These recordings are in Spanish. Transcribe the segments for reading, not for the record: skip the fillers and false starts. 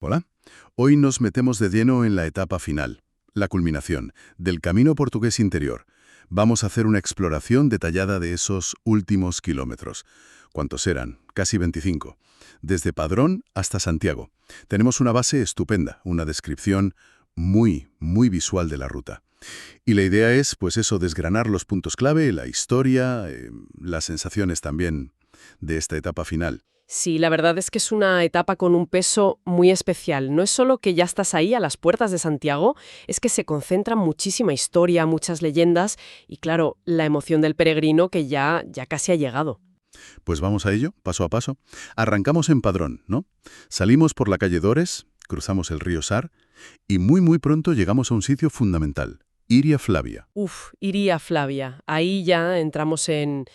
Hola. Hoy nos metemos de lleno en la etapa final, la culminación, del Camino Portugués Interior. Vamos a hacer una exploración detallada de esos últimos kilómetros. ¿Cuántos eran? Casi 25. Desde Padrón hasta Santiago. Tenemos una base estupenda, una descripción muy visual de la ruta. Y la idea es, pues eso, desgranar los puntos clave, la historia, las sensaciones también de esta etapa final. Sí, la verdad es que es una etapa con un peso muy especial. No es solo que ya estás ahí a las puertas de Santiago, es que se concentra muchísima historia, muchas leyendas y, claro, la emoción del peregrino que ya casi ha llegado. Pues vamos a ello, paso a paso. Arrancamos en Padrón, ¿no? Salimos por la calle Dores, cruzamos el río Sar y muy pronto llegamos a un sitio fundamental, Iria Flavia. Iría Flavia. Ahí ya entramos en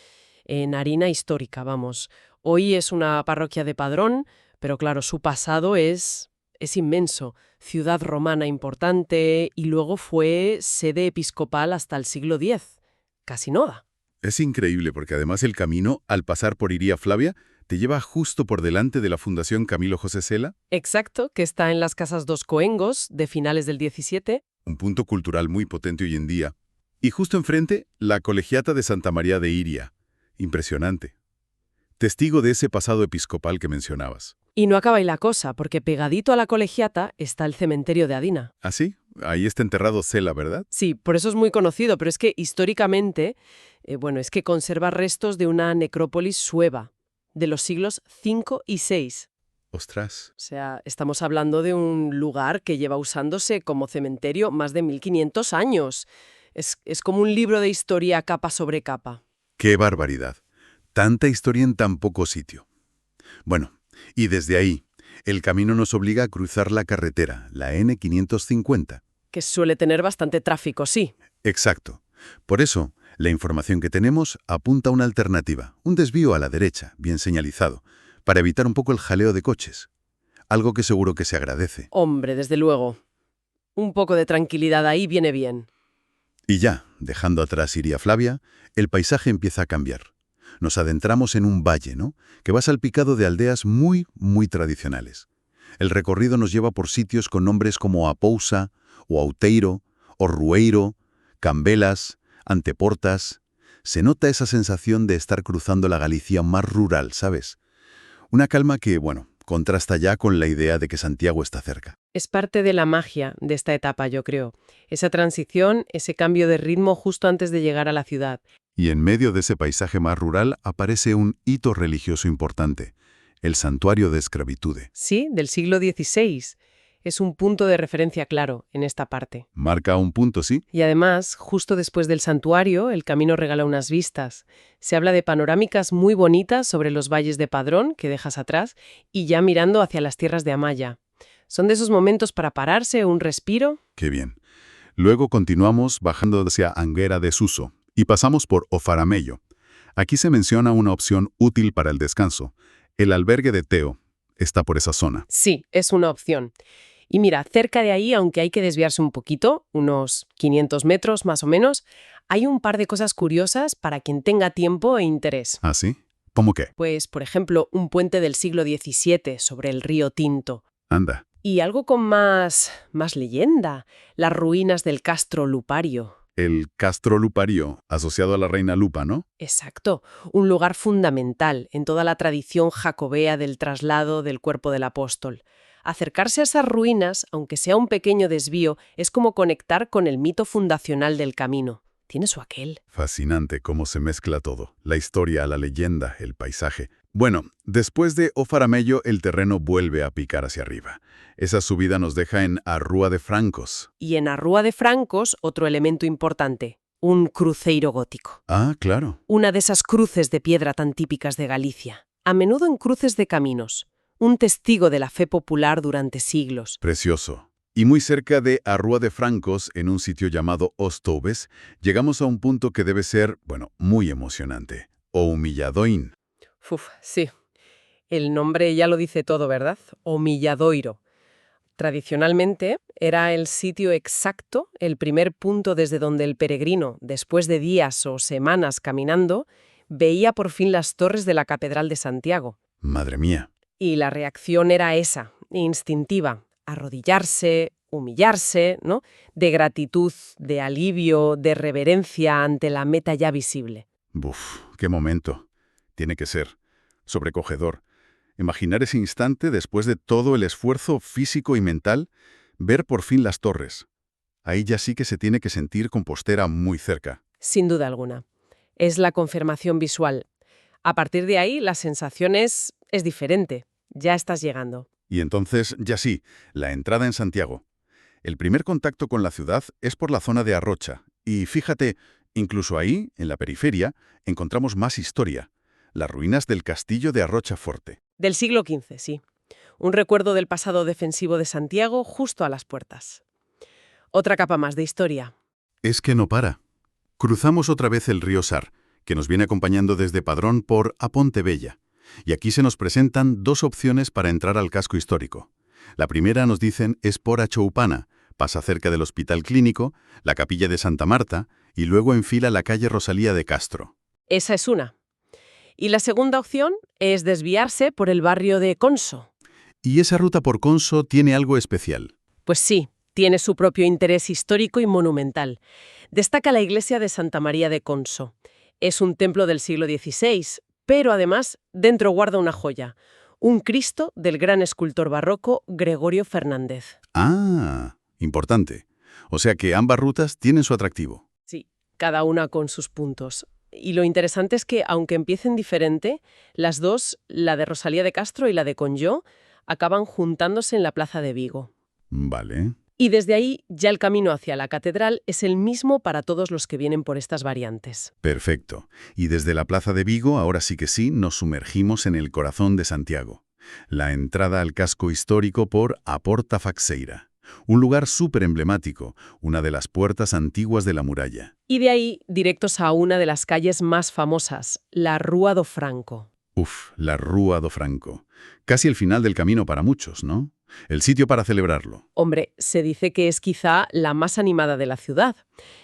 harina histórica, vamos. Hoy es una parroquia de Padrón, pero claro, su pasado es inmenso. Ciudad romana importante y luego fue sede episcopal hasta el siglo X. Casi nada. Es increíble porque además el camino, al pasar por Iria Flavia, te lleva justo por delante de la Fundación Camilo José Cela, Exacto, que está en las casas dos Coengos de finales del 17. un punto cultural muy potente hoy en día. Y justo enfrente, la Colegiata de Santa María de Iria. Impresionante. Testigo de ese pasado episcopal que mencionabas. Y no acaba ahí la cosa, porque pegadito a la colegiata está el cementerio de Adina. ¿Ah, sí? Ahí está enterrado Cela, ¿verdad? Sí, por eso es muy conocido, pero es que históricamente, es que conserva restos de una necrópolis sueva, de los siglos V y VI. Ostras. O sea, estamos hablando de un lugar que lleva usándose como cementerio más de 1500 años. Es como un libro de historia capa sobre capa. ¡Qué barbaridad! Tanta historia en tan poco sitio. Bueno, y desde ahí, el camino nos obliga a cruzar la carretera, la N550. Que suele tener bastante tráfico, sí. Exacto. Por eso, la información que tenemos apunta a una alternativa, un desvío a la derecha, bien señalizado, para evitar un poco el jaleo de coches. Algo que seguro que se agradece. Hombre, desde luego. Un poco de tranquilidad ahí viene bien. Y ya, dejando atrás Iria Flavia, el paisaje empieza a cambiar. Nos adentramos en un valle, ¿no?, que va salpicado de aldeas muy tradicionales. El recorrido nos lleva por sitios con nombres como Apousa, o Outeiro, o Rueiro, Cambelas, Anteportas. Se nota esa sensación de estar cruzando la Galicia más rural, ¿sabes? Una calma que, contrasta ya con la idea de que Santiago está cerca. Es parte de la magia de esta etapa, yo creo. Esa transición, ese cambio de ritmo justo antes de llegar a la ciudad. Y en medio de ese paisaje más rural aparece un hito religioso importante, el Santuario de Escravitude. Sí, del siglo XVI. Es un punto de referencia claro en esta parte. Marca un punto, ¿sí? Y además, justo después del santuario, el camino regala unas vistas. Se habla de panorámicas muy bonitas sobre los valles de Padrón, que dejas atrás, y ya mirando hacia las tierras de Amaya. Son de esos momentos para pararse, un respiro. Qué bien. Luego continuamos bajando hacia Anguera de Suso y pasamos por Ofaramello. Aquí se menciona una opción útil para el descanso. El albergue de Teo está por esa zona. Sí, es una opción. Y mira, cerca de ahí, aunque hay que desviarse un poquito, unos 500 metros más o menos, hay un par de cosas curiosas para quien tenga tiempo e interés. ¿Ah, sí? ¿Cómo qué? Pues, por ejemplo, un puente del siglo XVII sobre el río Tinto. Anda. Y algo con más leyenda, las ruinas del Castro Lupario. El Castro Lupario, asociado a la reina Lupa, ¿no? Exacto, un lugar fundamental en toda la tradición jacobea del traslado del cuerpo del apóstol. Acercarse a esas ruinas, aunque sea un pequeño desvío, es como conectar con el mito fundacional del camino. Tiene su aquel. Fascinante cómo se mezcla todo, la historia, la leyenda, el paisaje. Bueno, después de Ofaramello el terreno vuelve a picar hacia arriba. Esa subida nos deja en Arrúa de Francos. Y en Arrúa de Francos, otro elemento importante, un cruceiro gótico. Ah, claro. Una de esas cruces de piedra tan típicas de Galicia. A menudo en cruces de caminos. Un testigo de la fe popular durante siglos. Precioso. Y muy cerca de Arrúa de Francos, en un sitio llamado Os Toubes, llegamos a un punto que debe ser, muy emocionante. O Humilladoín. Sí. El nombre ya lo dice todo, ¿verdad? Humilladoiro. Tradicionalmente era el sitio exacto, el primer punto desde donde el peregrino, después de días o semanas caminando, veía por fin las torres de la Catedral de Santiago. Madre mía. Y la reacción era esa, instintiva, arrodillarse, humillarse, ¿no? De gratitud, de alivio, de reverencia ante la meta ya visible. Buf, qué momento. Tiene que ser sobrecogedor. Imaginar ese instante después de todo el esfuerzo físico y mental, ver por fin las torres. Ahí ya sí que se tiene que sentir Compostela muy cerca. Sin duda alguna. Es la confirmación visual. A partir de ahí, la sensación es diferente. Ya estás llegando. Y entonces, ya sí, la entrada en Santiago. El primer contacto con la ciudad es por la zona de Arrocha. Y fíjate, incluso ahí, en la periferia, encontramos más historia. Las ruinas del castillo de Arrocha Forte. Del siglo XV, sí. Un recuerdo del pasado defensivo de Santiago justo a las puertas. Otra capa más de historia. Es que no para. Cruzamos otra vez el río Sar, que nos viene acompañando desde Padrón por a Pontebella. Y aquí se nos presentan dos opciones para entrar al casco histórico. La primera, nos dicen, es por Achoupana, pasa cerca del Hospital Clínico, la Capilla de Santa Marta y luego enfila la calle Rosalía de Castro. Esa es una. Y la segunda opción es desviarse por el barrio de Conso. Y esa ruta por Conso tiene algo especial. Pues sí, tiene su propio interés histórico y monumental. Destaca la iglesia de Santa María de Conso. Es un templo del siglo XVI, pero además dentro guarda una joya, un Cristo del gran escultor barroco Gregorio Fernández. Ah, importante. O sea que ambas rutas tienen su atractivo. Sí, cada una con sus puntos. Y lo interesante es que, aunque empiecen diferente, las dos, la de Rosalía de Castro y la de Conlló, acaban juntándose en la Plaza de Vigo. Vale. Y desde ahí ya el camino hacia la catedral es el mismo para todos los que vienen por estas variantes. Perfecto. Y desde la Plaza de Vigo, ahora sí que sí, nos sumergimos en el corazón de Santiago. La entrada al casco histórico por a Porta Faxeira. Un lugar súper emblemático, una de las puertas antiguas de la muralla. Y de ahí directos a una de las calles más famosas, la Rúa do Franco. Uf, la Rúa do Franco. Casi el final del camino para muchos, ¿no? El sitio para celebrarlo. Hombre, se dice que es quizá la más animada de la ciudad.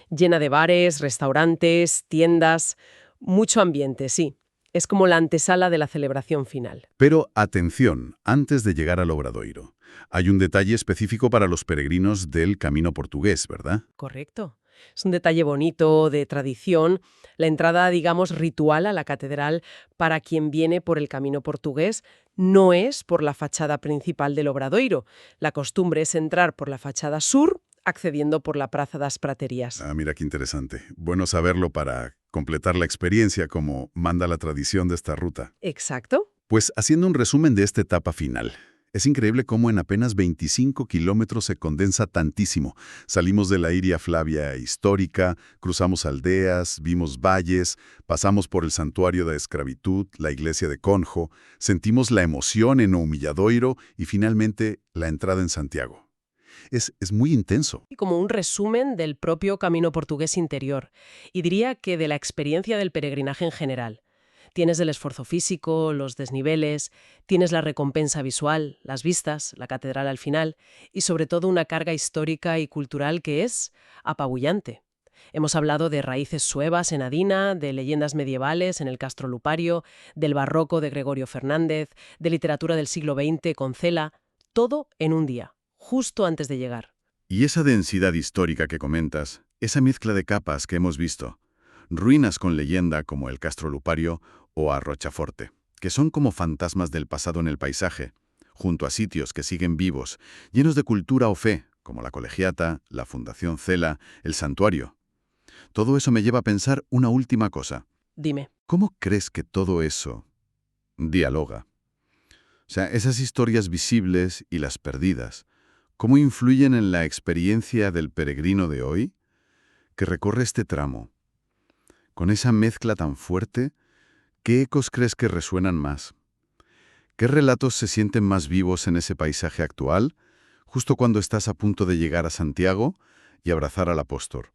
Llena de bares, restaurantes, tiendas, mucho ambiente, sí. Es como la antesala de la celebración final. Pero atención, antes de llegar al Obradoiro. Hay un detalle específico para los peregrinos del Camino Portugués, ¿verdad? Correcto. Es un detalle bonito, de tradición, la entrada, digamos, ritual a la catedral para quien viene por el Camino Portugués no es por la fachada principal del Obradoiro. La costumbre es entrar por la fachada sur, accediendo por la Praza das Praterías. Ah, mira qué interesante. Bueno saberlo para completar la experiencia como manda la tradición de esta ruta. Exacto. Pues haciendo un resumen de esta etapa final. Es increíble cómo en apenas 25 kilómetros se condensa tantísimo. Salimos de la Iria Flavia histórica, cruzamos aldeas, vimos valles, pasamos por el santuario de esclavitud, la iglesia de Conjo, sentimos la emoción en Humilladoiro y finalmente la entrada en Santiago. Es muy intenso. Como un resumen del propio Camino Portugués interior, y diría que de la experiencia del peregrinaje en general. Tienes el esfuerzo físico, los desniveles, tienes la recompensa visual, las vistas, la catedral al final, y sobre todo una carga histórica y cultural que es apabullante. Hemos hablado de raíces suevas en Adina, de leyendas medievales en el Castro Lupario, del barroco de Gregorio Fernández, de literatura del siglo XX con Cela, todo en un día, justo antes de llegar. Y esa densidad histórica que comentas, esa mezcla de capas que hemos visto, ruinas con leyenda como el Castro Lupario o a Rochaforte, que son como fantasmas del pasado en el paisaje, junto a sitios que siguen vivos, llenos de cultura o fe, como la Colegiata, la Fundación Cela, el Santuario. Todo eso me lleva a pensar una última cosa. Dime. ¿Cómo crees que todo eso dialoga? O sea, esas historias visibles y las perdidas, ¿cómo influyen en la experiencia del peregrino de hoy que recorre este tramo? Con esa mezcla tan fuerte, ¿qué ecos crees que resuenan más? ¿Qué relatos se sienten más vivos en ese paisaje actual, justo cuando estás a punto de llegar a Santiago y abrazar al apóstol?